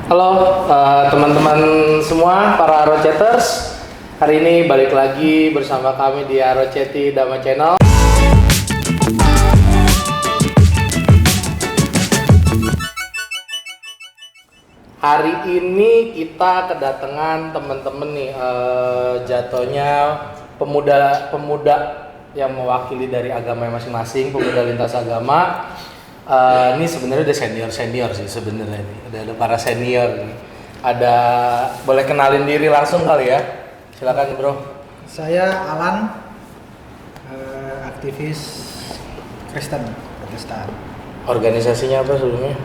Halo teman-teman semua, para Aroceters. Hari ini balik lagi bersama kami di Aroceti Dama Channel. Hari ini kita kedatangan teman-teman nih, jatuhnya pemuda yang mewakili dari agama masing-masing, pemuda lintas agama. Ini sebenarnya udah senior sih sebenarnya nih. Ada para senior nih. Ada, boleh kenalin diri langsung kali ya? Silakan bro. Saya Alan, aktivis Kristen Protestan. Organisasinya apa sebelumnya?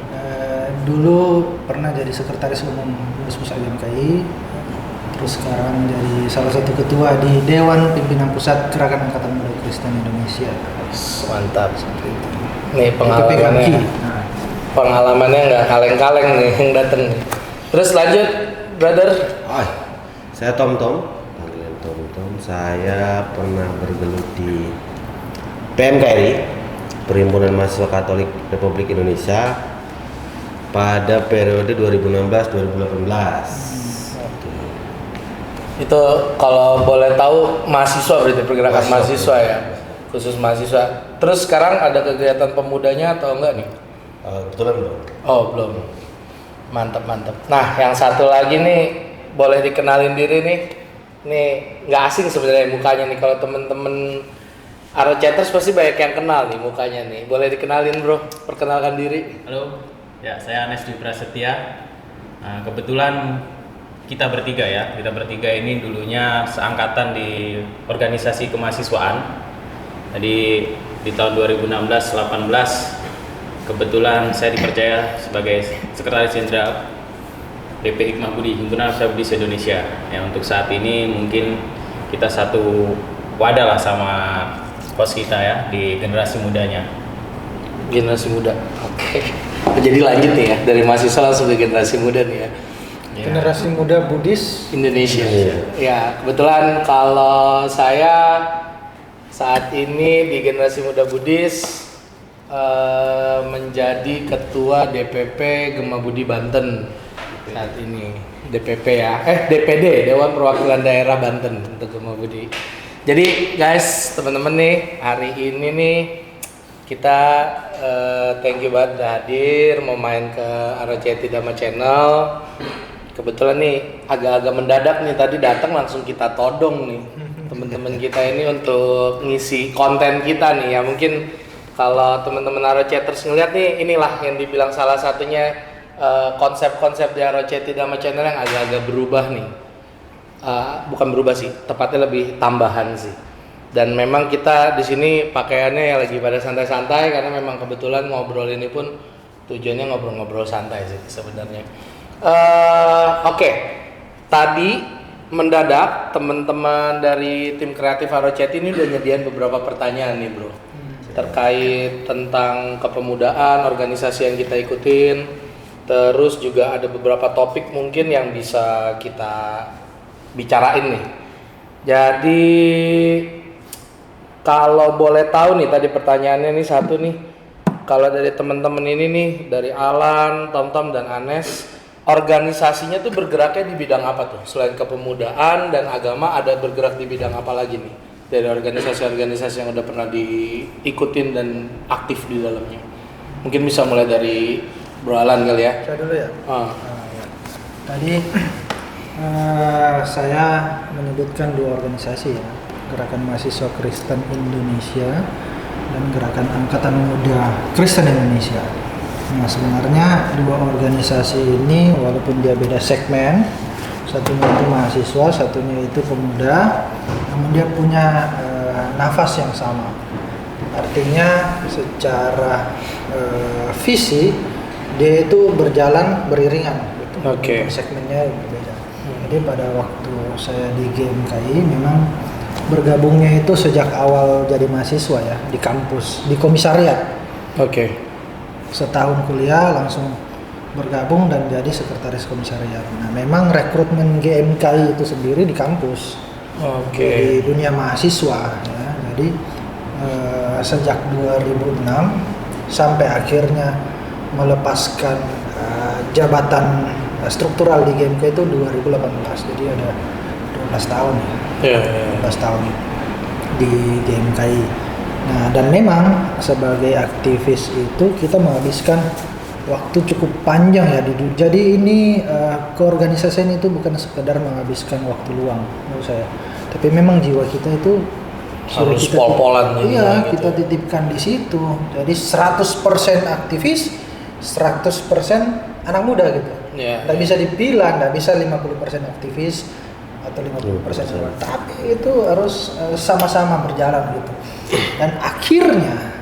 Dulu pernah jadi sekretaris umum Pengurus Pusat GMKI, terus sekarang jadi salah satu ketua di Dewan Pimpinan Pusat Gerakan Angkatan Muda Kristen Indonesia. Mantap. Nih pengalamannya nggak kaleng-kaleng nih yang dateng nih. Terus lanjut, brother. Saya Tom, panggilan Tom. Saya pernah bergelut di PMKRI, Perhimpunan Mahasiswa Katolik Republik Indonesia, pada periode 2016-2018. Itu kalau boleh tahu mahasiswa, berarti pergerakan mahasiswa ya, khusus mahasiswa. Terus sekarang ada kegiatan pemudanya atau enggak nih? Kebetulan belum. Oh belum. Mantap. Nah yang satu lagi nih, boleh dikenalin diri nih. Nih nggak asing sebenarnya mukanya nih, kalau temen-temen Aroceters pasti banyak yang kenal nih mukanya nih. Boleh dikenalin bro, perkenalkan diri. Halo, ya saya Anes Dwi Prasetya. Kebetulan kita bertiga ini dulunya seangkatan di organisasi kemahasiswaan. Jadi di tahun 2016-18 kebetulan saya dipercaya sebagai Sekretaris Jenderal BP Hikmah Budi, Himpunan Mahasiswa Budi Indonesia. Ya untuk saat ini mungkin kita satu wadah lah sama host kita ya di generasi mudanya. Generasi muda. Oke. Jadi lanjut nih ya, dari mahasiswa langsung ke generasi muda nih ya. Generasi muda Buddhis Indonesia. Ya, kebetulan kalau saya saat ini di generasi muda Buddhis menjadi ketua DPP Gema Budi Banten saat ini. DPP ya, DPD, Dewan Perwakilan Daerah Banten untuk Gema Budi. Jadi guys, teman-teman nih, hari ini nih kita thank you banget udah hadir mau main ke Aroceti Dama Channel. Kebetulan nih agak-agak mendadak nih, tadi datang langsung kita todong nih teman-teman kita ini untuk ngisi konten kita nih ya. Mungkin kalau teman-teman Aroceters ngeliat nih, inilah yang dibilang salah satunya konsep-konsep di Aroceti Dama Channel yang agak-agak berubah nih. Bukan berubah sih, tepatnya lebih tambahan sih. Dan memang kita di sini pakaiannya ya lagi pada santai-santai karena memang kebetulan ngobrol ini pun tujuannya ngobrol-ngobrol santai sih sebenarnya. Oke. Tadi mendadak teman-teman dari tim kreatif Aroceti ini udah nyediain beberapa pertanyaan nih bro, terkait tentang kepemudaan, organisasi yang kita ikutin. Terus juga ada beberapa topik mungkin yang bisa kita bicarain nih. Jadi kalau boleh tahu nih, tadi pertanyaannya nih satu nih, kalau dari teman-teman ini nih, dari Alan, Tom dan Anes, organisasinya tuh bergeraknya di bidang apa tuh? Selain kepemudaan dan agama, ada bergerak di bidang apa lagi nih? Dari organisasi-organisasi yang udah pernah diikutin dan aktif di dalamnya. Mungkin bisa mulai dari Bro Alan kali ya? Saya dulu ya? Ya. Tadi saya menyebutkan dua organisasi ya, Gerakan Mahasiswa Kristen Indonesia dan Gerakan Angkatan Muda Kristen Indonesia. Nah sebenarnya dua organisasi ini walaupun dia beda segmen, satunya itu mahasiswa, satunya itu pemuda, namun dia punya nafas yang sama. Artinya secara visi dia itu berjalan beriringan. Oke. Segmennya berbeda. Jadi pada waktu saya di GMKI memang bergabungnya itu sejak awal jadi mahasiswa ya, di kampus, di komisariat. Oke. Setahun kuliah langsung bergabung dan jadi sekretaris komisariat. Nah, memang rekrutmen GMKI itu sendiri di kampus. Di dunia mahasiswa ya. Jadi sejak 2006 sampai akhirnya melepaskan jabatan struktural di GMK itu 2018, jadi ada 12 tahun ya. Iya. 12 tahun di GMKI. Nah, dan memang sebagai aktivis itu kita menghabiskan waktu cukup panjang ya. Jadi ini keorganisasian itu bukan sekedar menghabiskan waktu luang menurut saya, tapi memang jiwa kita itu sudah Harus kita pol-polan ini iya, gitu. kita titipkan di situ. Jadi 100% aktivis, 100% anak muda gitu. Iya, Nggak iya. bisa dipilah, nggak bisa 50% aktivis atau 50% luar. Tapi itu harus sama-sama berjalan gitu. Dan akhirnya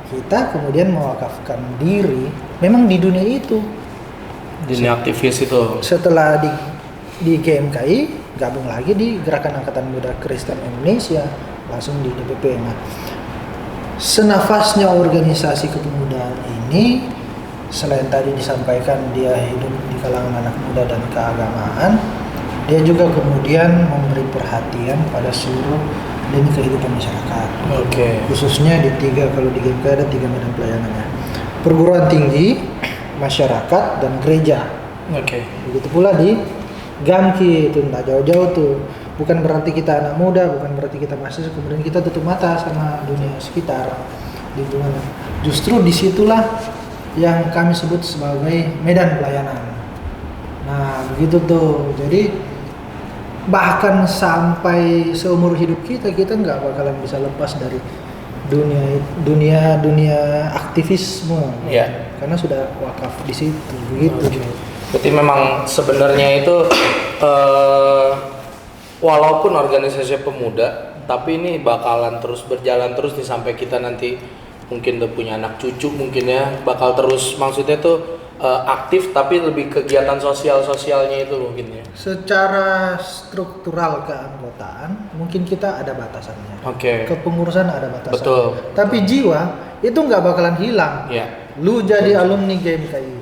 kita kemudian mewakafkan diri memang di dunia itu. Dunia aktivis itu. Setelah di GMKI gabung lagi di Gerakan Angkatan Muda Kristen Indonesia, langsung di DPP. Nah, senafasnya organisasi kepemudaan ini, selain tadi disampaikan dia hidup di kalangan anak muda dan keagamaan, dia juga kemudian memberi perhatian pada seluruh lini kehidupan masyarakat. Oke. Khususnya kalau di GMK ada 3 medan pelayanannya: perguruan tinggi, masyarakat, dan gereja. Oke. Begitu pula di GAMKI, itu nggak jauh-jauh tuh. Bukan berarti kita anak muda, bukan berarti kita mahasiswa kemudian kita tutup mata sama dunia sekitar, lingkungan. Justru disitulah yang kami sebut sebagai medan pelayanan. Nah, begitu tuh. Jadi bahkan sampai seumur hidup kita nggak bakalan bisa lepas dari dunia aktivisme. Iya. Karena sudah wakaf di situ, begitu. Oke. Berarti memang sebenarnya itu walaupun organisasi pemuda, tapi ini bakalan terus berjalan terus nih sampai kita nanti mungkin udah punya anak cucu mungkin ya, bakal terus, maksudnya tuh aktif tapi lebih kegiatan sosialnya itu mungkin ya. Secara struktural keanggotaan mungkin kita ada batasannya. Oke. Kepengurusan ada batasannya. Betul. Tapi jiwa itu nggak bakalan hilang. Iya. Lu jadi alumni GMKI,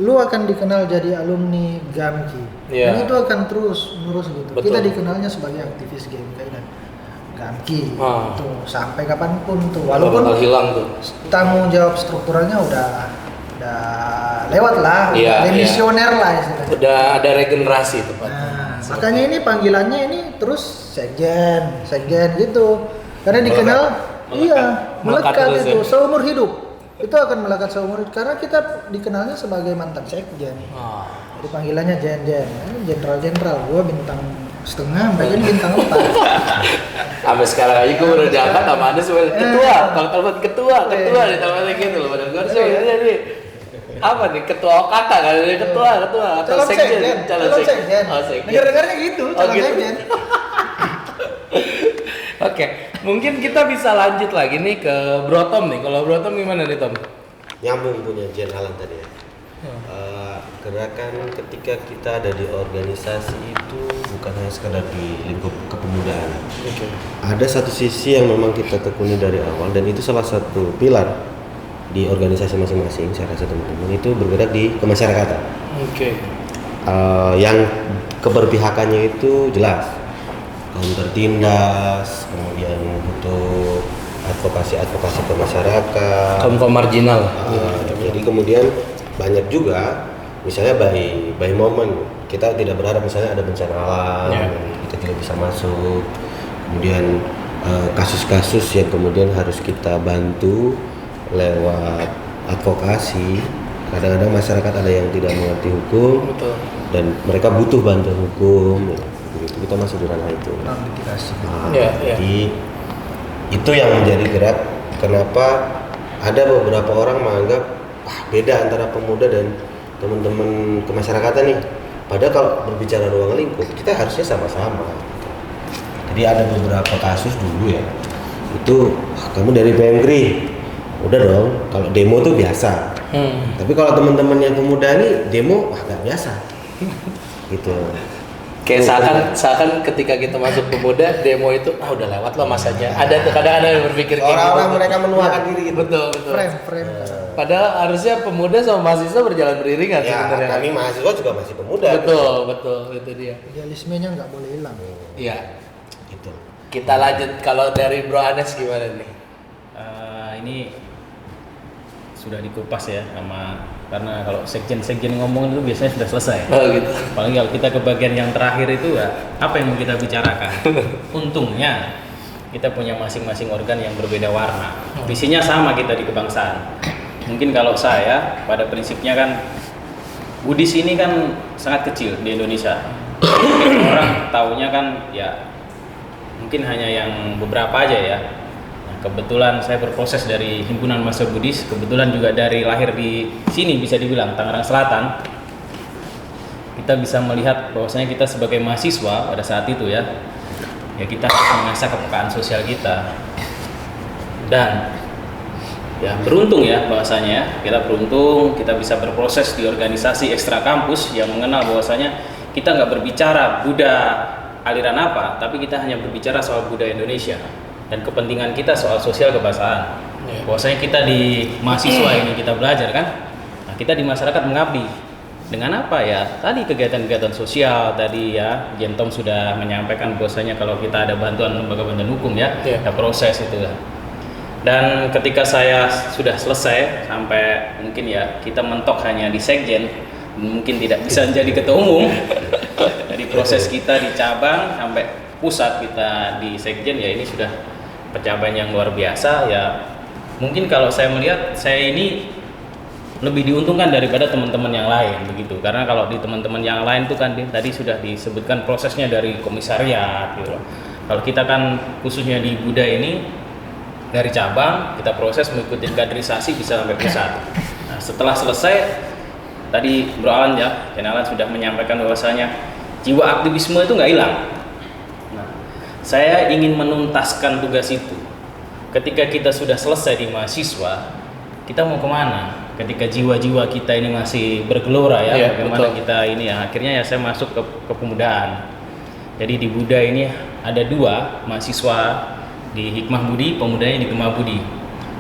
lu akan dikenal jadi alumni GAMKI. Iya. Dan itu akan terus gitu. Betul. Kita dikenalnya sebagai aktivis GMKI dan GAMKI. Ah. Tuh, sampai kapanpun tuh. Bakal Walaupun hilang tuh. tanggung jawab strukturalnya udah lewat lah, Iya, udah demisioner lah istilahnya. Udah ada regenerasi tepatnya. Nah, makanya ini panggilannya ini terus sekjen gitu. Karena dikenal melekat terus itu ya. seumur hidup. Itu akan melekat seumur hidup karena kita dikenalnya sebagai mantan sekjen. Ah. Jadi panggilannya jenderal. Gua bintang setengah, mereka ini bintang 4. Sampai sekarang aja gue udah diangkat sama Anies ketua, kalau telepon ketua ditambahnya gitu loh. Padahal gue harusnya jadi apa nih, ketua OKK kan, ketua atau Calon sekjen, calon sekjen. Oh, sekjen. Dengar-dengarnya gitu, calon gitu. sekjen. Oke, mungkin kita bisa lanjut lagi nih ke Bro Tom nih. Kalau Bro Tom gimana nih Tom? Nyambung punya Jen Alan tadi ya. Gerakan ketika kita ada di organisasi itu bukan hanya sekedar di lingkup kepemudaan. Oke. Ada satu sisi yang memang kita tekuni dari awal dan itu salah satu pilar di organisasi masing-masing. Saya rasa teman-teman itu bergerak di kemasyarakatan. Oke. Yang keberpihakannya itu jelas, kaum tertindas, kemudian untuk advokasi ke masyarakat, Kaum marginal. jadi kemudian banyak juga misalnya by moment kita tidak berharap misalnya ada bencana alam, Ya. kita tidak bisa masuk, kemudian kasus-kasus yang kemudian harus kita bantu lewat advokasi. Kadang-kadang masyarakat ada yang tidak mengerti hukum Betul. dan mereka butuh bantuan hukum, ya. Begitu kita masuk di ranah itu. Litigasi. Nah, Ya, ya. jadi itu yang menjadi gerak kenapa ada beberapa orang menganggap beda antara pemuda dan teman-teman kemasyarakatan nih. Padahal kalau berbicara ruang lingkup kita harusnya sama-sama. Jadi ada beberapa kasus dulu ya, itu kamu dari PMKRI, udah dong. Kalau demo tuh biasa. Tapi kalau teman-teman yang pemuda ini demo nggak biasa. Gitu. Kayak seakan ketika kita masuk pemuda, demo itu udah lewat lah masanya. Ada tuh kadang ada yang berpikir kayak Orang-orang gitu. mereka menuakan diri gitu. Betul. Frame. Padahal harusnya pemuda sama mahasiswa berjalan beriringan Ya, sebenarnya. kami mahasiswa juga masih pemuda. Betul, itu dia. Idealismenya nggak boleh hilang. Iya. Gitu. Kita lanjut kalau dari Bro Anes gimana nih? Ini sudah dikupas ya sama karena kalau sekjen ngomong itu biasanya sudah selesai. Oh gitu. Paling kalau kita ke bagian yang terakhir itu ya apa yang mau kita bicarakan. Untungnya kita punya masing-masing organ yang berbeda warna. Visinya sama kita di kebangsaan. Mungkin kalau saya pada prinsipnya kan Buddhis ini kan sangat kecil di Indonesia. Orang taunya kan ya mungkin hanya yang beberapa aja ya. Nah, kebetulan saya berproses dari Himpunan Mahasiswa Buddhis, kebetulan juga dari lahir di sini bisa dibilang Tangerang Selatan. Kita bisa melihat bahwasanya kita sebagai mahasiswa pada saat itu ya kita harus mengasah kepekaan sosial kita. Dan ya beruntung ya bahwasanya kita beruntung kita bisa berproses di organisasi ekstra kampus yang mengenal bahwasanya kita nggak berbicara Buddha aliran apa, tapi kita hanya berbicara soal budaya Indonesia dan kepentingan kita soal sosial kebangsaan. Bahwasanya kita di mahasiswa ini kita belajar kan, nah, kita di masyarakat mengabdi dengan apa ya? Tadi kegiatan-kegiatan sosial tadi ya, Jentom sudah menyampaikan bahwasanya kalau kita ada bantuan lembaga bantuan hukum ya, ada proses itu ya. Dan ketika saya sudah selesai sampai mungkin ya kita mentok hanya di sekjen, mungkin tidak bisa jadi ketua umum. Dari proses kita di cabang sampai pusat kita di sekjen ya ini sudah pencapaian yang luar biasa ya. Mungkin kalau saya melihat saya ini lebih diuntungkan daripada teman-teman yang lain begitu. Karena kalau di teman-teman yang lain itu kan tadi sudah disebutkan prosesnya dari komisariat gitu loh. Kalau kita kan khususnya di Buddha ini dari cabang kita proses mengikuti kaderisasi bisa sampai pusat. Nah, setelah selesai tadi Bro Alan ya, Alan sudah menyampaikan bahwasanya jiwa aktivisme itu nggak hilang. Nah, saya ingin menuntaskan tugas itu. Ketika kita sudah selesai di mahasiswa, kita mau kemana? Ketika jiwa-jiwa kita ini masih bergelora ya, bagaimana betul. Kita ini ya, akhirnya ya saya masuk ke kepemudaan. Jadi di Buddha ini ada 2 mahasiswa di Hikmah Budi, pemudanya di Gemah Budi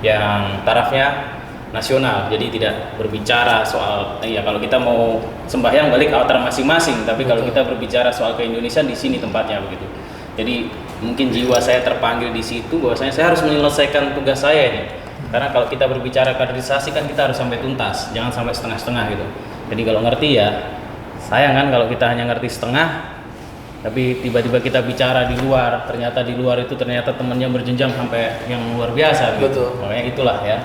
yang tarafnya nasional, jadi tidak berbicara soal ya kalau kita mau sembahyang balik altar masing-masing, tapi kalau kita berbicara soal keindonesiaan di sini tempatnya begitu. Jadi mungkin jiwa saya terpanggil di situ bahwasanya saya harus menyelesaikan tugas saya ini. Karena kalau kita berbicara kaderisasi kan kita harus sampai tuntas, jangan sampai setengah-setengah gitu. Jadi kalau ngerti ya, sayang kan kalau kita hanya ngerti setengah, tapi tiba-tiba kita bicara di luar, ternyata di luar itu ternyata temannya berjenjang sampai yang luar biasa gitu. Betul. Makanya itulah ya.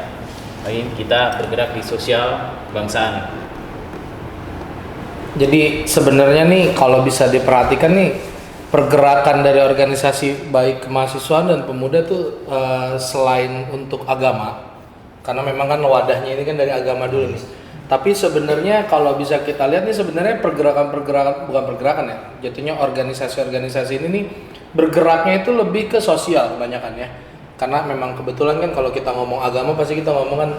Jadi kita bergerak di sosial kebangsaan. Jadi sebenarnya nih kalau bisa diperhatikan nih pergerakan dari organisasi baik kemahasiswaan dan pemuda tuh selain untuk agama, karena memang kan wadahnya ini kan dari agama dulu nih. Tapi sebenarnya kalau bisa kita lihat nih sebenarnya pergerakan bukan pergerakan ya, jatuhnya organisasi-organisasi ini nih bergeraknya itu lebih ke sosial kebanyakan ya. Karena memang kebetulan kan kalau kita ngomong agama pasti kita ngomong kan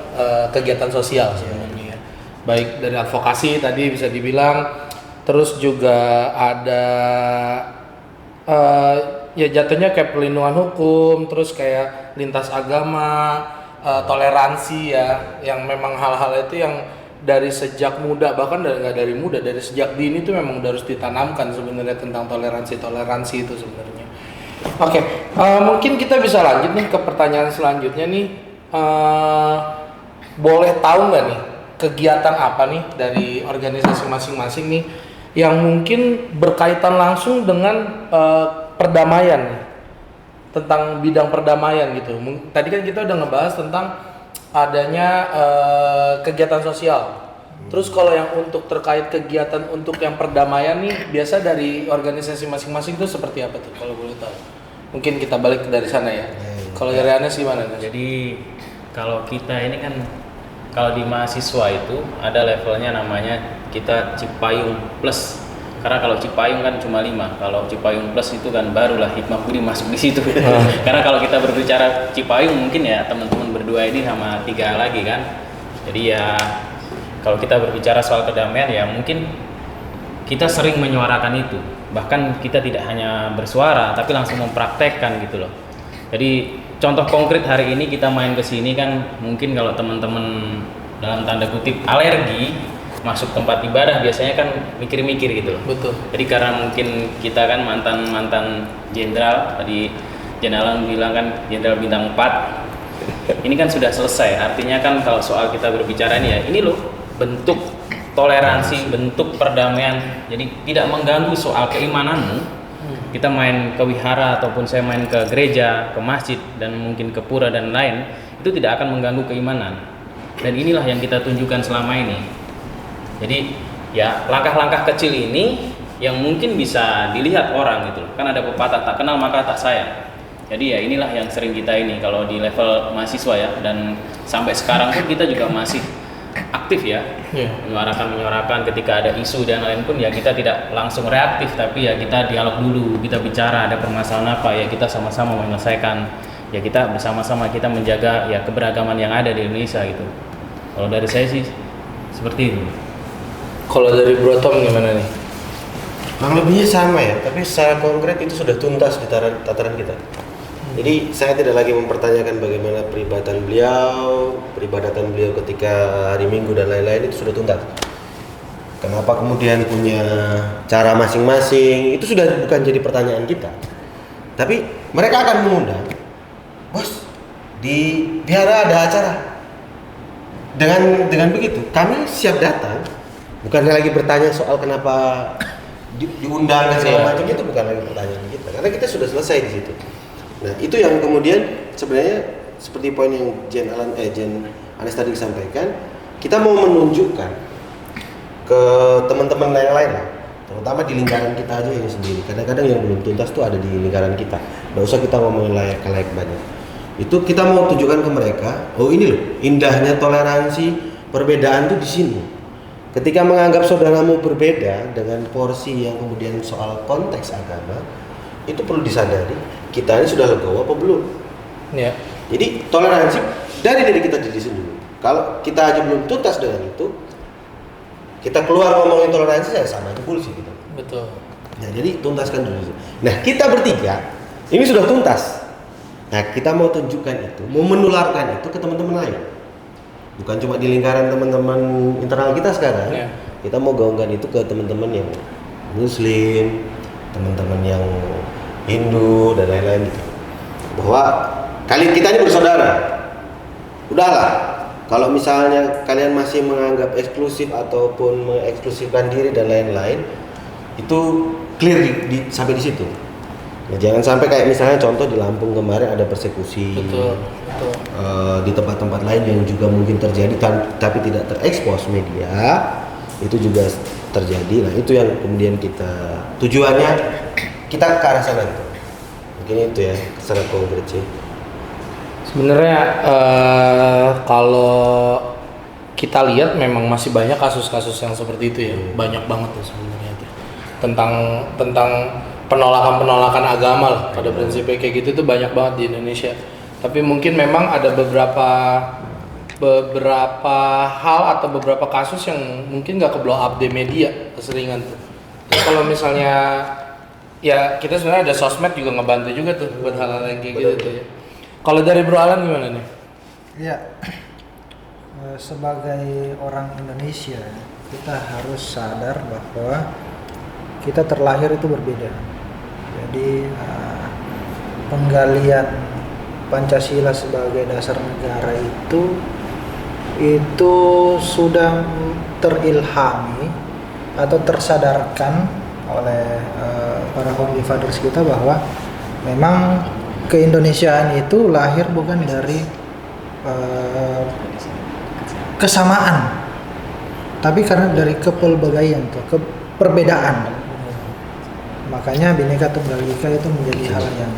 kegiatan sosial sebenarnya ya. Baik dari advokasi tadi bisa dibilang, terus juga ada ya jatuhnya kayak perlindungan hukum, terus kayak lintas agama, toleransi ya, yang memang hal-hal itu yang dari sejak muda, bahkan nggak dari muda, dari sejak dini itu memang harus ditanamkan sebenarnya tentang toleransi itu sebenarnya. Oke, mungkin kita bisa lanjut nih ke pertanyaan selanjutnya nih. Boleh tahu nggak nih kegiatan apa nih dari organisasi masing-masing nih yang mungkin berkaitan langsung dengan perdamaian nih, tentang bidang perdamaian gitu. Tadi kan kita udah ngebahas tentang adanya kegiatan sosial. Terus kalau yang untuk terkait kegiatan untuk yang perdamaian nih, biasa dari organisasi masing-masing itu seperti apa tuh kalau boleh tahu? Mungkin kita balik dari sana ya. Kalau dari Anes gimana? Jadi kalau kita ini kan kalau di mahasiswa itu ada levelnya namanya kita Cipayung Plus. Karena kalau Cipayung kan cuma 5, kalau Cipayung Plus itu kan barulah Hikmah Budi masuk di situ. Karena kalau kita berbicara Cipayung mungkin ya teman-teman berdua ini sama 3 lagi kan. Jadi ya kalau kita berbicara soal kedamaian ya mungkin kita sering menyuarakan itu. Bahkan kita tidak hanya bersuara tapi langsung mempraktekkan gitu loh. Jadi contoh konkret hari ini kita main ke sini kan mungkin kalau teman-teman dalam tanda kutip alergi masuk tempat ibadah biasanya kan mikir-mikir gitu loh. Betul. Jadi karena mungkin kita kan mantan jenderal, tadi Jenderal bilang kan jenderal bintang 4. Ini kan sudah selesai. Artinya kan kalau soal kita berbicara ini ya, ini loh bentuk toleransi, bentuk perdamaian. Jadi tidak mengganggu soal keimananmu. Kita main ke wihara ataupun saya main ke gereja, ke masjid dan mungkin ke pura dan lain, itu tidak akan mengganggu keimanan. Dan inilah yang kita tunjukkan selama ini. Jadi ya langkah-langkah kecil ini yang mungkin bisa dilihat orang gitu. Kan ada pepatah tak kenal maka tak sayang. Jadi ya inilah yang sering kita ini kalau di level mahasiswa ya, dan sampai sekarang pun kita juga masih aktif ya, menyuarakan ketika ada isu dan lain pun ya kita tidak langsung reaktif, tapi ya kita dialog dulu, kita bicara ada permasalahan apa ya kita sama-sama menyelesaikan, ya kita bersama-sama kita menjaga ya keberagaman yang ada di Indonesia gitu. Kalau dari saya sih seperti itu. Kalau dari Bro Tom gimana nih? Kurang lebihnya sama ya, tapi secara konkret itu sudah tuntas di tataran kita. Jadi saya tidak lagi mempertanyakan bagaimana peribadatan beliau ketika hari Minggu dan lain-lain, itu sudah tuntas. Kenapa kemudian punya cara masing-masing, itu sudah bukan jadi pertanyaan kita. Tapi mereka akan mengundang, bos, di vihara ada acara. Dengan begitu, kami siap datang. Bukan lagi bertanya soal kenapa diundang dan segala macam, itu bukan lagi pertanyaan kita, karena kita sudah selesai di situ. Nah, itu yang kemudian sebenarnya seperti poin yang Jen Anes tadi sampaikan, kita mau menunjukkan ke teman-teman yang lain lah, terutama di lingkaran kita aja yang sendiri. Kadang-kadang yang belum tuntas tuh ada di lingkaran kita. Nggak usah kita ngomongin layak banyak. Itu kita mau tunjukkan ke mereka, oh ini loh indahnya toleransi, perbedaan tuh di sini. Ketika menganggap saudaramu berbeda dengan porsi yang kemudian soal konteks agama, itu perlu disadari, kita ini sudah legowo apa belum? Ya. Jadi toleransi dari diri kita sendiri. Kalau kita aja belum tuntas dengan itu, kita keluar ngomongin toleransi ya sama aja bullshit gitu. Betul. Nah, jadi tuntaskan dulu. Nah, kita bertiga ini sudah tuntas. Nah, kita mau tunjukkan itu, mau menularkan itu ke teman-teman lain. Bukan cuma di lingkaran teman-teman internal kita sekarang. Ya. Kita mau gaungkan itu ke teman-teman yang Muslim, teman-teman yang Hindu dan lain-lain gitu. Bahwa kalian kita ini bersaudara. Udahlah. Kalau misalnya kalian masih menganggap eksklusif ataupun mengeksklusifkan diri dan lain-lain, itu clear sampai di situ. Nah, jangan sampai kayak misalnya contoh di Lampung kemarin ada persekusi. Betul. Di tempat-tempat lain yang juga mungkin terjadi tapi tidak terekspos media, itu juga terjadi. Nah, itu yang kemudian kita tujuannya kita ke arah sana gitu. Mungkin itu ya secara konkret sih. Sebenarnya kalau kita lihat memang masih banyak kasus-kasus yang seperti itu ya, banyak banget tuh sebenarnya itu. Tentang penolakan agama lah, pada prinsipnya kayak gitu tuh banyak banget di Indonesia. Tapi mungkin memang ada beberapa hal atau beberapa kasus yang mungkin nggak ke blow up di media keseringan tuh. Kalau misalnya ya kita sebenarnya ada sosmed juga ngebantu juga tuh buat hal-hal yang kayak gitu tuh ya. Kalau dari Bro Alan gimana nih? Iya, sebagai orang Indonesia kita harus sadar bahwa kita terlahir itu berbeda. Jadi penggalian Pancasila sebagai dasar negara itu sudah terilhami atau tersadarkan oleh para founding fathers kita bahwa memang keindonesiaan itu lahir bukan dari kesamaan, tapi karena dari kepelbagaian, perbedaan. Makanya Bhinneka Tunggal Ika itu menjadi hal yang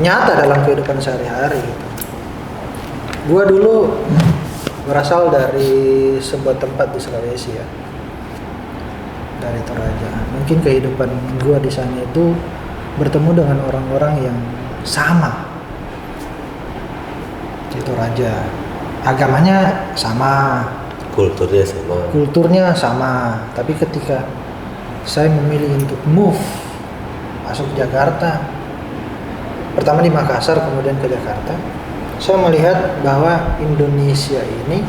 nyata dalam kehidupan sehari-hari. Gua dulu berasal dari sebuah tempat di Sulawesi ya, dari Toraja. Mungkin kehidupan gua di sana itu bertemu dengan orang-orang yang sama di Toraja, agamanya sama, kulturnya sama. Tapi ketika saya memilih untuk move masuk Jakarta, pertama di Makassar kemudian ke Jakarta, saya melihat bahwa Indonesia ini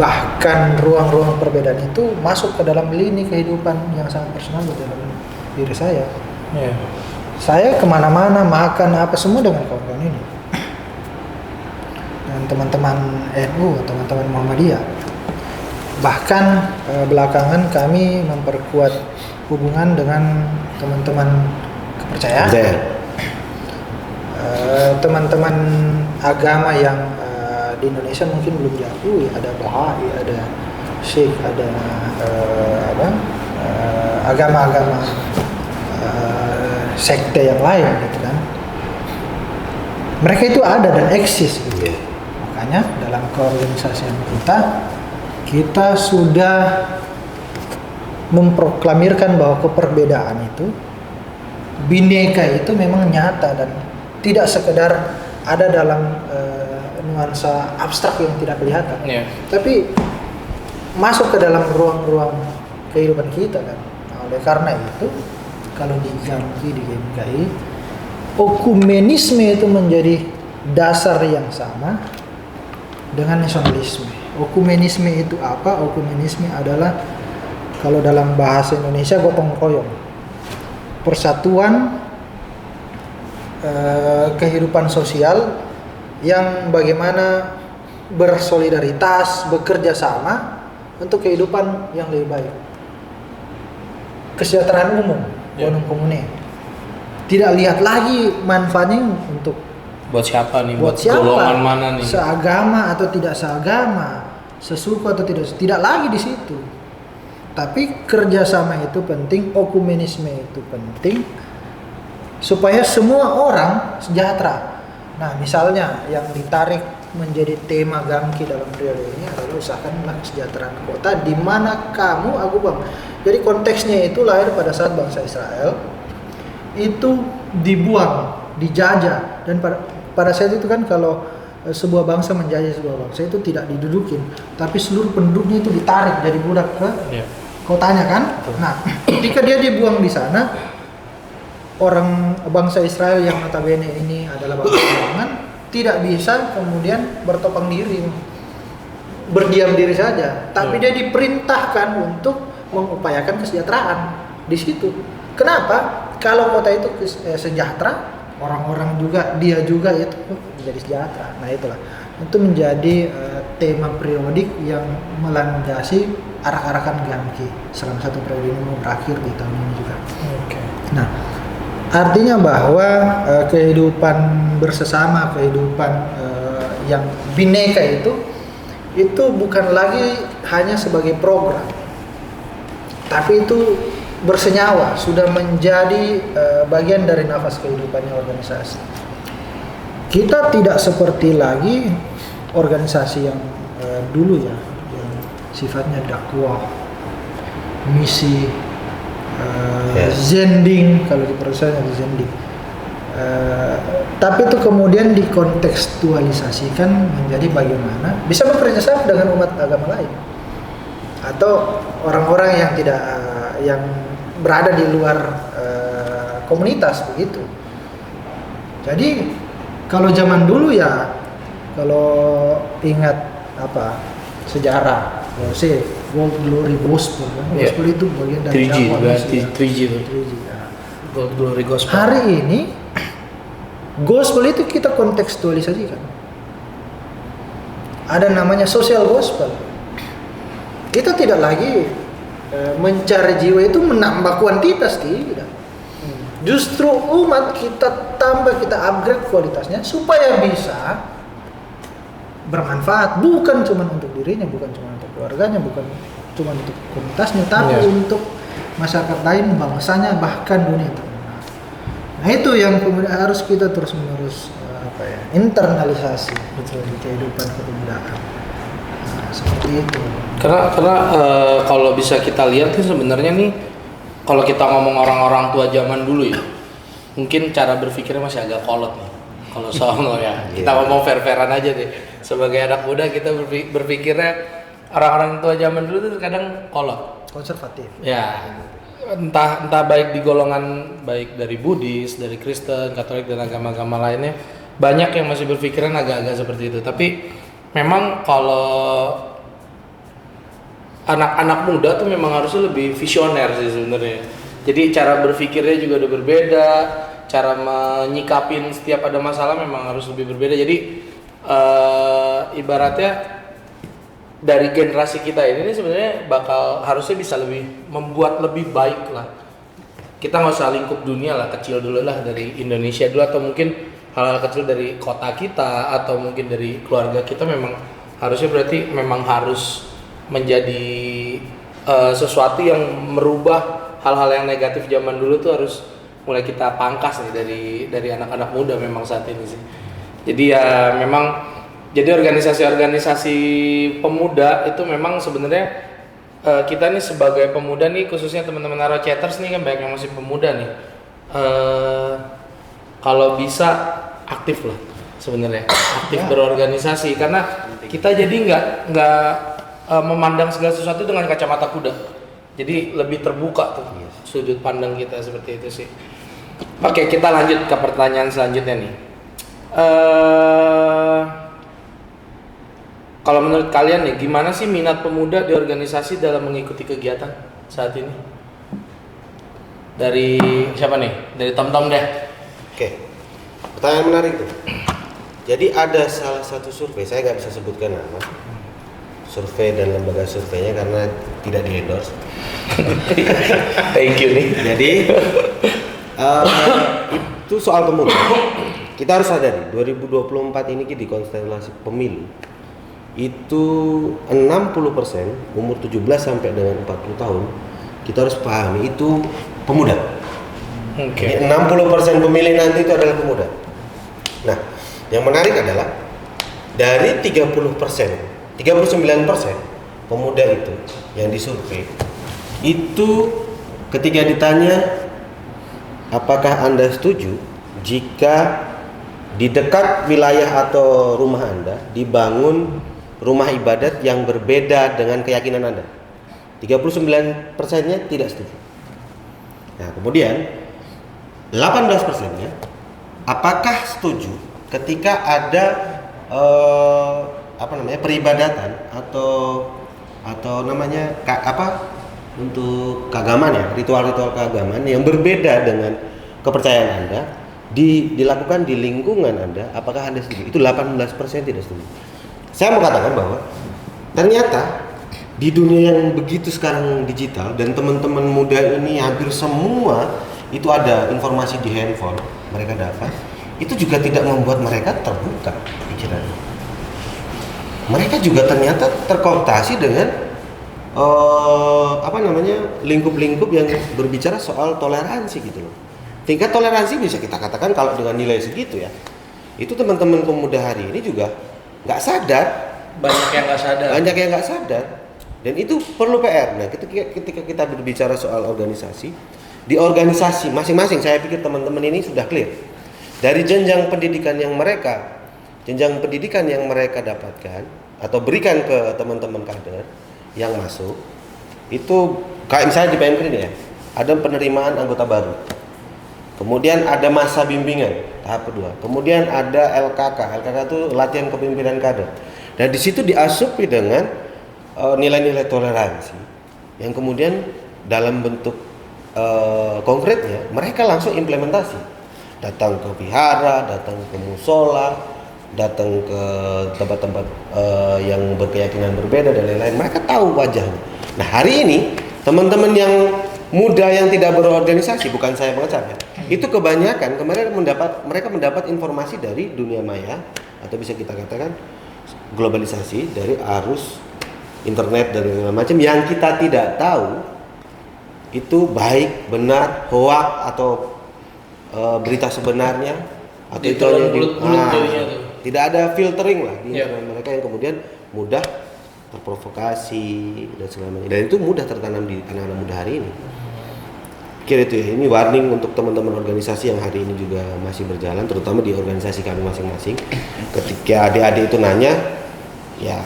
bahkan ruang-ruang perbedaan itu masuk ke dalam lini kehidupan yang sangat personal di dalam diri saya. Yeah. Saya kemana-mana makan apa semua dengan kawan-kawan ini. Nah, dengan teman-teman NU, teman-teman Muhammadiyah. Bahkan belakangan kami memperkuat hubungan dengan teman-teman kepercayaan, teman-teman agama yang di Indonesia mungkin belum diakui. Ada Bahai, ada Syekh, ada agama-agama sekte yang lain gitu kan. Mereka itu ada dan eksis gitu. Makanya dalam keorganisasian kita sudah memproklamirkan bahwa keperbedaan itu, bineka itu memang nyata dan tidak sekedar ada dalam nuansa abstrak yang tidak kelihatan, tapi masuk ke dalam ruang-ruang kehidupan kita kan. Nah, oleh karena itu kalau diganti di GMKI, okumenisme itu menjadi dasar yang sama dengan nasionalisme. Okumenisme itu apa? Okumenisme adalah kalau dalam bahasa Indonesia gotong royong, persatuan kehidupan sosial yang bagaimana bersolidaritas, bekerja sama untuk kehidupan yang lebih baik. Kesejahteraan umum, bonum komune. Tidak lihat lagi manfaatnya untuk buat siapa nih? Buat siapa? Golongan mana nih? Seagama atau tidak seagama, sesuku atau tidak lagi di situ. Tapi kerjasama itu penting, okumenisme itu penting supaya semua orang sejahtera. Nah, misalnya yang ditarik menjadi tema Gamki dalam periode ini adalah usahakanlah kesejahteraan kota di mana kamu, aku bang. Jadi konteksnya itu lahir pada saat bangsa Israel itu dibuang, dijajah, dan pada saat itu kan kalau sebuah bangsa menjajah sebuah bangsa itu tidak didudukin, tapi seluruh penduduknya itu ditarik dari budak ke kotanya kan. Nah, ketika dia dibuang di sana, orang bangsa Israel yang notabene ini adalah bangsa Tuhan tidak bisa kemudian bertopang diri, berdiam diri saja, tapi dia diperintahkan untuk mengupayakan kesejahteraan di situ. Kenapa? Kalau kota itu sejahtera, orang-orang juga, dia juga itu menjadi sejahtera. Nah itulah, itu menjadi tema periodik yang melandasi arak-arakan Gamki selama satu periode ini mau berakhir di tahun ini juga. Nah, artinya bahwa kehidupan bersesama, kehidupan yang bineka itu bukan lagi hanya sebagai program, tapi itu bersenyawa, sudah menjadi bagian dari nafas kehidupannya organisasi. Kita tidak seperti lagi organisasi yang dulu ya, yang sifatnya dakwah, misi, zending, kalau di perusahaan ada zending. Tapi itu kemudian dikontekstualisasikan menjadi bagaimana bisa bekerja sama dengan umat agama lain atau orang-orang yang tidak yang berada di luar komunitas begitu. Jadi kalau zaman dulu ya, kalau ingat sejarah, Gold Glory Gospel kan? Gospel itu bagian dari 3G itu. Gold Glory Gospel. Hari ini Gospel itu kita kontekstualisasikan. Ada namanya social gospel. Kita tidak lagi mencari jiwa itu menambah kuantitas, tidak. Justru umat kita tambah, kita upgrade kualitasnya supaya bisa bermanfaat, bukan cuma untuk dirinya, bukan cuma untuk keluarganya, bukan cuma untuk komunitasnya, tapi untuk masyarakat lain, bangsanya, bahkan dunia. Nah itu yang kemudian harus kita terus menerus internalisasi di kehidupan kepemudaan. Nah, seperti itu. Karena kalau bisa kita lihat kan sebenarnya nih, kalau kita ngomong orang-orang tua zaman dulu ya, mungkin cara berpikirnya masih agak kolot nih. Kalau soal ya, kita ngomong fair-fairan aja deh. Sebagai anak muda kita berpikirnya orang-orang tua zaman dulu tuh kadang kolot, konservatif. Ya, entah baik di golongan baik dari Buddhis, dari Kristen, Katolik dan agama-agama lainnya, banyak yang masih berpikiran agak-agak seperti itu. Tapi memang kalau anak-anak muda tuh memang harusnya lebih visioner sih sebenarnya. Jadi cara berpikirnya juga udah berbeda, cara menyikapin setiap ada masalah memang harus lebih berbeda. Jadi ibaratnya dari generasi kita ini sebenarnya bakal harusnya bisa lebih membuat lebih baik lah. Kita nggak usah lingkup dunia lah, kecil dulu lah dari Indonesia dulu, atau mungkin hal-hal kecil dari kota kita atau mungkin dari keluarga kita. Memang harusnya berarti memang harus menjadi sesuatu yang merubah hal-hal yang negatif zaman dulu tuh harus mulai kita pangkas nih dari anak-anak muda memang saat ini sih. Jadi ya memang jadi organisasi-organisasi pemuda itu memang sebenarnya kita nih sebagai pemuda nih, khususnya teman-teman Arrowchatters nih kan banyak yang masih pemuda nih. Kalau bisa aktif lah sebenarnya, aktif berorganisasi, karena kita jadi nggak memandang segala sesuatu dengan kacamata kuda. Jadi lebih terbuka tuh sudut pandang kita seperti itu sih. Oke, kita lanjut ke pertanyaan selanjutnya nih. Kalau menurut kalian nih, gimana sih minat pemuda di organisasi dalam mengikuti kegiatan saat ini? Dari siapa nih? Dari Tom deh. Oke, pertanyaan menarik tuh. Jadi ada salah satu survei, saya nggak bisa sebutkan nama survei dan lembaga surveinya karena tidak di-endorse. Thank you nih. Jadi itu soal pemuda. Kita harus sadari 2024 ini di konstelasi pemilu itu 60% umur 17 sampai dengan 40 tahun kita harus pahami itu pemuda. Oke. 60% pemilih nanti itu adalah pemuda. Nah, yang menarik adalah dari 30%, 39% pemuda itu yang disurvei itu ketika ditanya apakah Anda setuju jika di dekat wilayah atau rumah Anda dibangun rumah ibadat yang berbeda dengan keyakinan Anda, 39%-nya tidak setuju. Nah, kemudian 18%-nya apakah setuju ketika ada peribadatan atau namanya untuk keagamaan ya, ritual-ritual keagamaan yang berbeda dengan kepercayaan Anda dilakukan di lingkungan Anda, apakah Anda setuju? Itu 18% tidak setuju. Saya mau katakan bahwa ternyata di dunia yang begitu sekarang digital dan teman-teman muda ini hampir semua itu ada informasi di handphone mereka dapat, itu juga tidak membuat mereka terbuka pikirannya. Mereka juga ternyata terkooptasi dengan lingkup-lingkup yang berbicara soal toleransi gitu loh. Tingkat toleransi bisa kita katakan kalau dengan nilai segitu ya, itu teman-teman pemuda hari ini juga nggak sadar, banyak yang nggak sadar, dan itu perlu PR. Nah, ketika kita berbicara soal organisasi, di organisasi masing-masing, saya pikir teman-teman ini sudah clear dari jenjang pendidikan yang mereka dapatkan atau berikan ke teman-teman kader yang masuk. Itu kayak misalnya di PMK ini ya, ada penerimaan anggota baru, kemudian ada masa bimbingan tahap kedua, kemudian ada LKK itu latihan kepemimpinan kader. Dan di situ diasupi dengan nilai-nilai toleransi yang kemudian dalam bentuk konkretnya mereka langsung implementasi, datang ke vihara, datang ke musola, datang ke tempat-tempat yang berkeyakinan berbeda dan lain-lain. Mereka tahu wajahnya. Nah, hari ini teman-teman yang muda yang tidak berorganisasi, bukan saya mengecap ya, itu kebanyakan kemarin mereka mendapat informasi dari dunia maya atau bisa kita katakan globalisasi, dari arus internet dan segala macam yang kita tidak tahu itu baik, benar, hoak atau berita sebenarnya atau itu tidak ada filtering lah di mereka yang kemudian mudah terprovokasi dan segala macam. Dan itu mudah tertanam di anak-anak muda hari ini. Kira itu ya, ini warning untuk teman-teman organisasi yang hari ini juga masih berjalan, terutama di organisasi kami masing-masing. Ketika adik-adik itu nanya, ya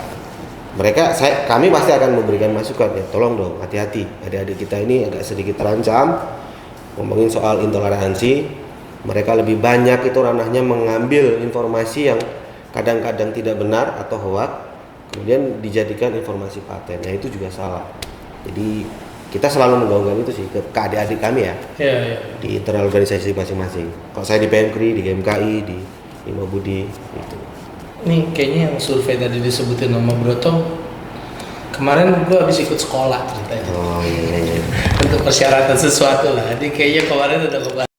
kami pasti akan memberikan masukan ya, tolong dong hati-hati, adik-adik kita ini agak sedikit terancam. Ngomongin soal intoleransi, mereka lebih banyak itu ranahnya mengambil informasi yang kadang-kadang tidak benar atau hoak, kemudian dijadikan informasi paten. Nah, itu juga salah. Jadi kita selalu menggaungkan itu sih ke adik-adik kami ya, di internal organisasi masing-masing. Kalau saya di PMKRI, di GMKI, di Hima Budi itu. Nih kayaknya yang survei tadi disebutin sama Broto, kemarin gue habis ikut sekolah ceritanya. Oh iya. Untuk persyaratan sesuatu lah. Jadi kayaknya kemarin udah kebahas.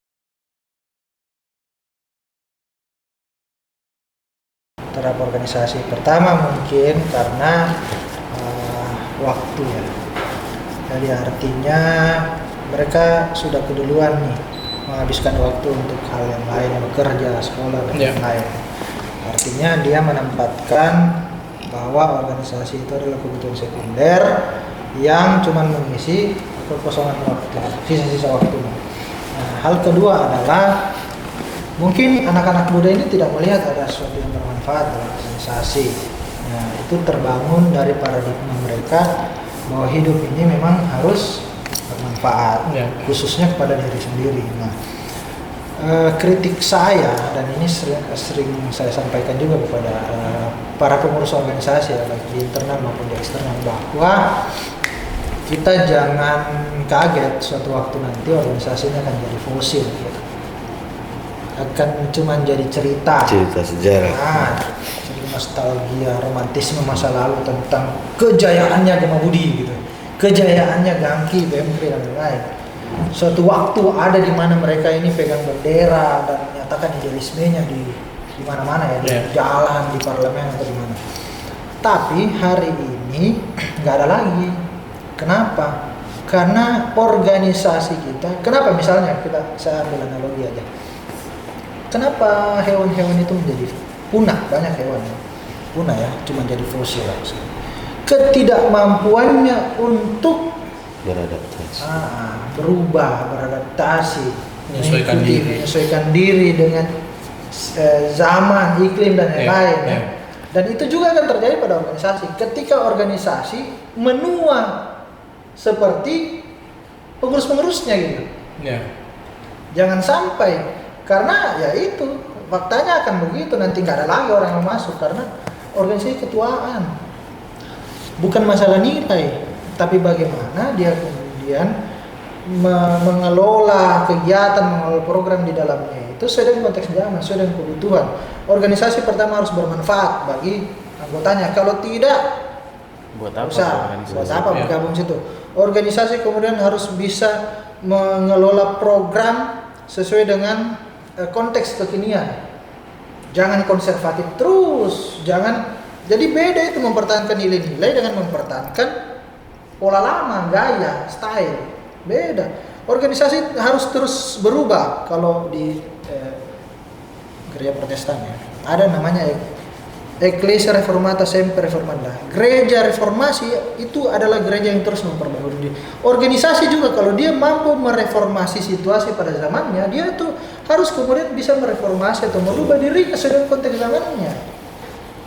Terhadap organisasi pertama mungkin karena waktu ya. Jadi artinya mereka sudah keduluan nih menghabiskan waktu untuk hal yang lain, bekerja, sekolah dan lain-lain. Artinya dia menempatkan bahwa organisasi itu adalah kebutuhan sekunder yang cuma mengisi kekosongan waktu, sisa-sisa waktu. Nah, hal kedua adalah mungkin anak-anak muda ini tidak melihat ada sesuatu yang bermanfaat dalam organisasi. Nah, itu terbangun dari paradigma mereka bahwa hidup ini memang harus bermanfaat, khususnya kepada diri sendiri. Nah, kritik saya dan ini sering saya sampaikan juga kepada para pengurus organisasi ya, baik di internal maupun di eksternal, bahwa kita jangan kaget suatu waktu nanti organisasi ini akan jadi fosil gitu. Akan cuma jadi cerita sejarah. Jadi nostalgia, romantisme masa lalu tentang kejayaannya Gema Budi gitu, kejayaannya Gangki, BMK dan lain-lain. Suatu waktu ada di mana mereka ini pegang bendera dan menyatakan idealismenya di mana-mana ya, di jalan, di parlemen atau di mana. Tapi hari ini nggak ada lagi. Kenapa? Karena organisasi kita. Kenapa misalnya saya ambil analogi aja. Kenapa hewan-hewan itu menjadi punah? Banyak hewan punah ya, cuma jadi fosil. Ketidakmampuannya untuk berubah, beradaptasi, menyesuaikan diri dengan zaman, iklim dan lain-lain. Dan itu juga akan terjadi pada organisasi. Ketika organisasi menua seperti pengurus-pengurusnya gitu. Jangan sampai, karena ya itu faktanya akan begitu, nanti nggak ada lagi orang yang masuk karena organisasi ketuaan. Bukan masalah nilai, tapi bagaimana dia kemudian mengelola kegiatan, mengelola program di dalamnya itu sesuai dengan konteks zaman, sesuai dengan kebutuhan. Organisasi pertama harus bermanfaat bagi anggotanya. Kalau tidak, buat apa bergabung situ? Organisasi kemudian harus bisa mengelola program sesuai dengan konteks kekinian. Jangan konservatif terus, jangan. Jadi beda itu mempertahankan nilai-nilai dengan mempertahankan pola lama, gaya, style. Beda. Organisasi harus terus berubah. Kalau di gereja Protestan ya, ada namanya Ecclesia Reformata Semper Reformanda. Gereja reformasi itu adalah gereja yang terus memperbaharui diri. Organisasi juga kalau dia mampu mereformasi situasi pada zamannya, dia tuh harus kemudian bisa mereformasi atau merubah dirinya sesuai konteks zamannya.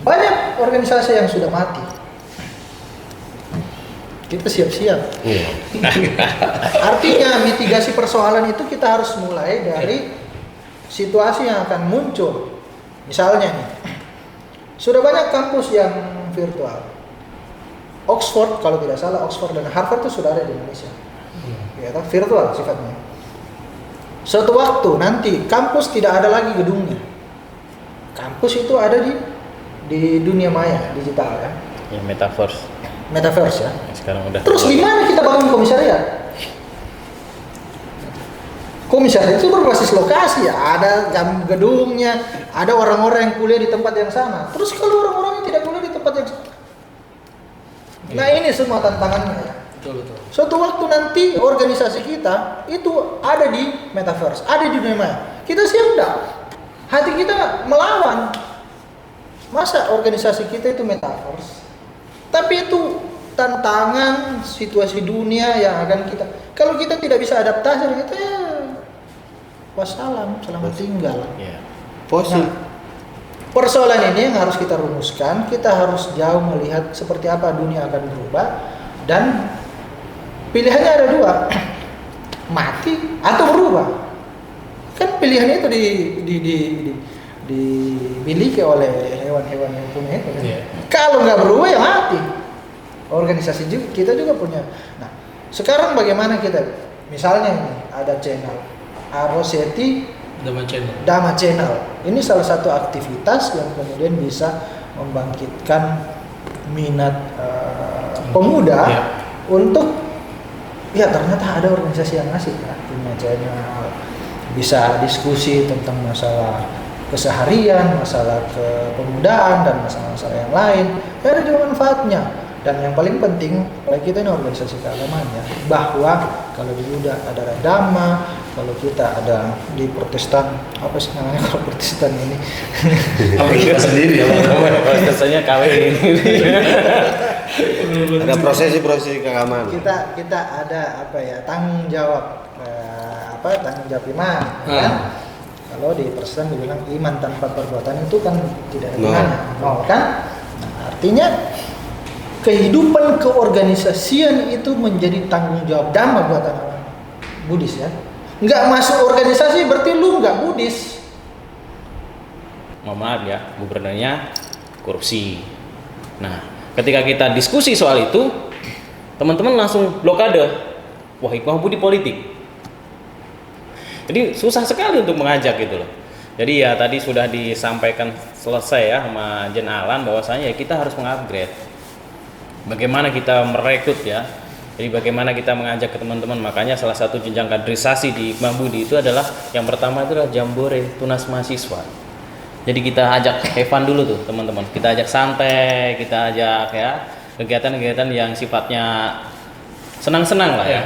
Banyak organisasi yang sudah mati. Kita siap-siap. Artinya mitigasi persoalan itu kita harus mulai dari situasi yang akan muncul. Misalnya nih, sudah banyak kampus yang virtual. Oxford kalau tidak salah, Oxford dan Harvard itu sudah ada di Indonesia. Ya, virtual sifatnya. Suatu waktu nanti kampus tidak ada lagi gedungnya. Kampus itu ada di dunia maya, digital kan. Ya, metaverse ya. Sekarang udah. Terus di mana kita bangun komisariat? Komisariat itu berbasis lokasi ya, ada gedungnya, ada orang-orang yang kuliah di tempat yang sama. Terus kalau orang-orangnya tidak kuliah di tempat yang sama, nah ini semua tantangannya ya. Betul. Suatu waktu nanti organisasi kita itu ada di metaverse, ada di dunia maya. Kita siap enggak? Hati kita melawan. Masa organisasi kita itu metaverse? Tapi itu tantangan situasi dunia yang akan kita. Kalau kita tidak bisa adaptasi, kita ya wassalam, selamat tinggal. Nah, persoalan ini yang harus kita rumuskan. Kita harus jauh melihat seperti apa dunia akan berubah dan pilihannya ada dua, mati atau berubah. Kan pilihan itu dimiliki oleh hewan-hewan yang punya itu kan. Kalau nggak berubah ya mati. Organisasi juga, kita juga punya. Nah, sekarang bagaimana kita? Misalnya ini ada channel Aroseti Dhamma Channel. Ini salah satu aktivitas yang kemudian bisa membangkitkan minat pemuda untuk ternyata ada organisasi yang asik ya, punya channel, bisa diskusi tentang masalah keseharian, masalah kepemudaan dan masalah-masalah yang lain. Ada juga manfaatnya. Dan yang paling penting bagi kita ini organisasi keagamaan ya, bahwa kalau di Buddha ada Dhamma, kalau kita ada di Protestan, apa sih namanya kalau Protestan ini? Apa kita sendiri ya? Protestannya KW ini. Ada prosesi-prosesi keagamaan. Kita ada tanggung jawab tanggung jawab iman kan. Kalau di Protestan dibilang iman tanpa perbuatan itu kan tidak ada gunanya. Kan? Nah, artinya kehidupan keorganisasian itu menjadi tanggung jawab Dhamma buat anak-anak Buddhis ya. Nggak masuk organisasi berarti lu nggak Buddhis. Mohon maaf ya, gubernurnya korupsi. Nah, ketika kita diskusi soal itu, teman-teman langsung blokade. Wah, hikmah budi politik. Jadi susah sekali untuk mengajak gitu loh. Jadi ya tadi sudah disampaikan selesai ya sama Jen Alan bahwasanya ya kita harus mengupgrade. Bagaimana kita merekrut ya. Jadi bagaimana kita mengajak ke teman-teman. Makanya salah satu jenjang kaderisasi di Hikmah Budi itu adalah yang pertama itu adalah Jambore Tunas Mahasiswa. Jadi kita ajak Evan dulu tuh teman-teman. Kita ajak santai, kita ajak ya kegiatan-kegiatan yang sifatnya senang-senang lah ya.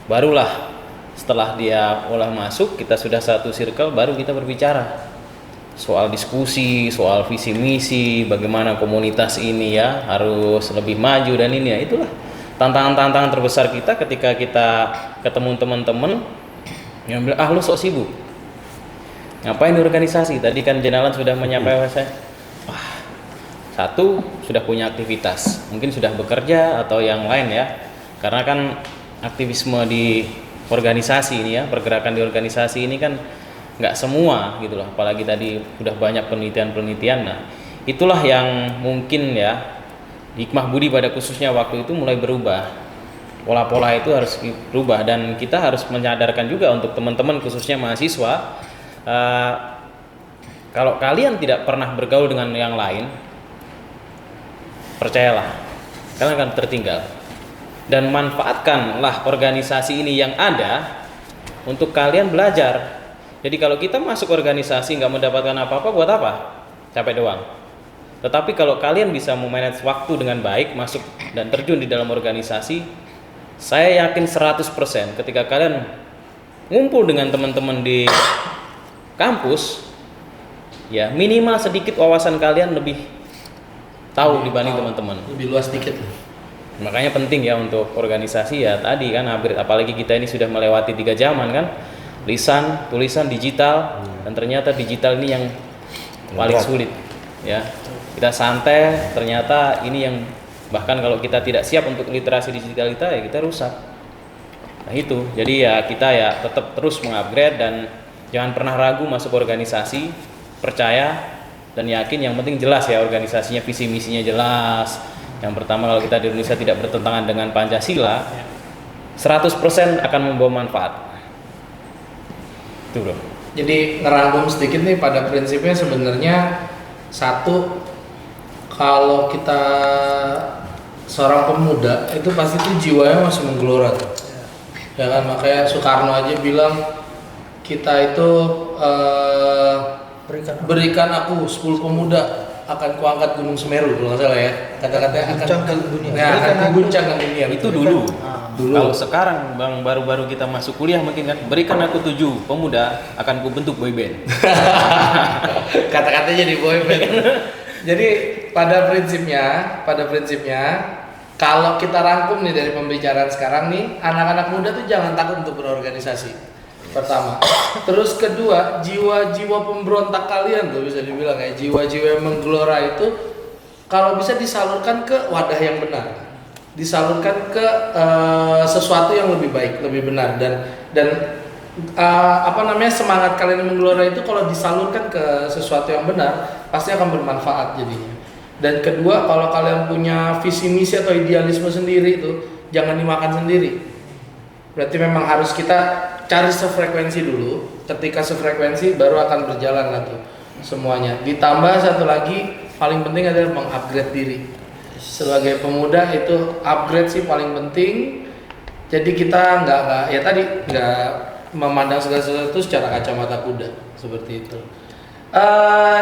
Barulah setelah dia mulai masuk, kita sudah satu circle, baru kita berbicara soal diskusi, soal visi misi, bagaimana komunitas ini ya harus lebih maju dan ini ya. Itulah tantangan-tantangan terbesar kita ketika kita ketemu teman-teman yang bilang, lu sok sibuk ngapain di organisasi. Tadi kan Jenalan sudah menyampaikan saya, satu sudah punya aktivitas, mungkin sudah bekerja atau yang lain ya, karena kan aktivisme di organisasi ini ya, pergerakan di organisasi ini kan nggak semua gitu loh, apalagi tadi udah banyak penelitian. Nah itulah yang mungkin ya Hikmah Budi pada khususnya waktu itu mulai berubah, pola-pola itu harus berubah, dan kita harus menyadarkan juga untuk teman-teman khususnya mahasiswa, kalau kalian tidak pernah bergaul dengan yang lain, percayalah kalian akan tertinggal, dan manfaatkanlah organisasi ini yang ada untuk kalian belajar. Jadi kalau kita masuk organisasi nggak mendapatkan apa-apa, buat apa? Capek doang. Tetapi kalau kalian bisa memanage waktu dengan baik, masuk dan terjun di dalam organisasi, saya yakin 100% ketika kalian ngumpul dengan teman-teman di kampus, ya minimal sedikit wawasan kalian lebih tahu dibanding teman-teman. Lebih luas sedikit. Makanya penting ya untuk organisasi ya tadi kan upgrade, apalagi kita ini sudah melewati 3 zaman kan. Lisan, tulisan, digital, dan ternyata digital ini yang paling sulit ya. Kita santai, ternyata ini yang bahkan kalau kita tidak siap untuk literasi digital kita rusak. Nah itu, jadi ya kita ya tetap terus mengupgrade dan jangan pernah ragu masuk organisasi, percaya dan yakin, yang penting jelas ya organisasinya, visi misinya jelas. Yang pertama, kalau kita di Indonesia tidak bertentangan dengan Pancasila, 100% akan membawa manfaat. Itu bro. Jadi ngerangkum sedikit nih, pada prinsipnya sebenarnya satu, kalau kita seorang pemuda itu pasti tuh jiwanya masih menggelora tuh. Ya kan, makanya Soekarno aja bilang kita itu berikan aku 10 pemuda akan kuangkat Gunung Semeru, kalau nggak salah ya, kata-katanya akan guncangkan dunia. akan guncangkan dunia. Itu dulu. Kalau sekarang bang baru-baru kita masuk kuliah mungkin kan, berikan aku 7 pemuda akan ku bentuk boyband. Kata-katanya jadi boyband. Jadi pada prinsipnya kalau kita rangkum nih dari pembicaraan sekarang nih, anak-anak muda tuh jangan takut untuk berorganisasi. Pertama, terus kedua, jiwa-jiwa pemberontak kalian tuh bisa dibilang ya, jiwa-jiwa yang menggelora itu kalau bisa disalurkan ke wadah yang benar, disalurkan ke sesuatu yang lebih baik, lebih benar, dan semangat kalian yang menggelora itu kalau disalurkan ke sesuatu yang benar pasti akan bermanfaat jadinya. Dan kedua, kalau kalian punya visi misi atau idealisme sendiri itu jangan dimakan sendiri. Berarti memang harus kita cari sefrekuensi dulu. Ketika sefrekuensi baru akan berjalan lagi semuanya. Ditambah satu lagi paling penting adalah mengupgrade diri. Sebagai pemuda itu upgrade sih paling penting. Jadi kita nggak memandang segala sesuatu secara kacamata kuda seperti itu.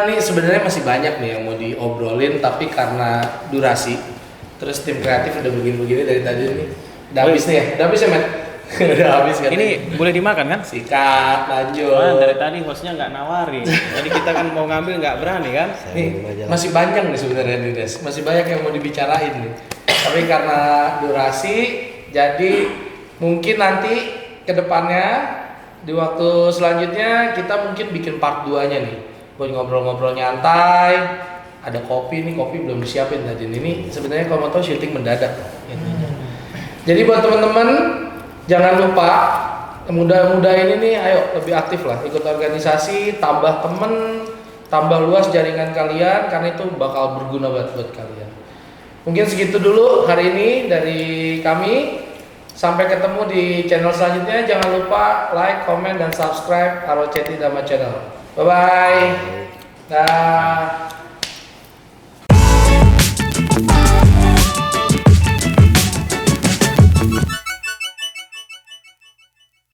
Ini sebenarnya masih banyak nih yang mau diobrolin, tapi karena durasi, terus tim kreatif udah begini-begini dari tadi nih. Udah habis nih ya? Udah habis ya, Matt? Udah habis kan? Ini boleh dimakan kan? Sikat, lanjut. Wah, dari tadi hostnya nggak nawarin. Jadi kita kan mau ngambil nggak berani kan? Nih, masih banyak nih sebenarnya nih, Des. Masih banyak yang mau dibicarain nih. Tapi karena durasi, jadi mungkin nanti ke depannya di waktu selanjutnya kita mungkin bikin part 2-nya nih. Buat ngobrol-ngobrol nyantai. Ada kopi nih, kopi belum disiapin tadi. Ini sebenarnya kalau mau tahu syuting mendadak intinya. Jadi buat teman-teman jangan lupa muda-muda ini nih, ayo lebih aktif lah, ikut organisasi, tambah temen, tambah luas jaringan kalian karena itu bakal berguna buat kalian. Mungkin segitu dulu hari ini dari kami. Sampai ketemu di channel selanjutnya. Jangan lupa like, comment, dan subscribe ROCT Dhamma Channel. Bye bye. Dah.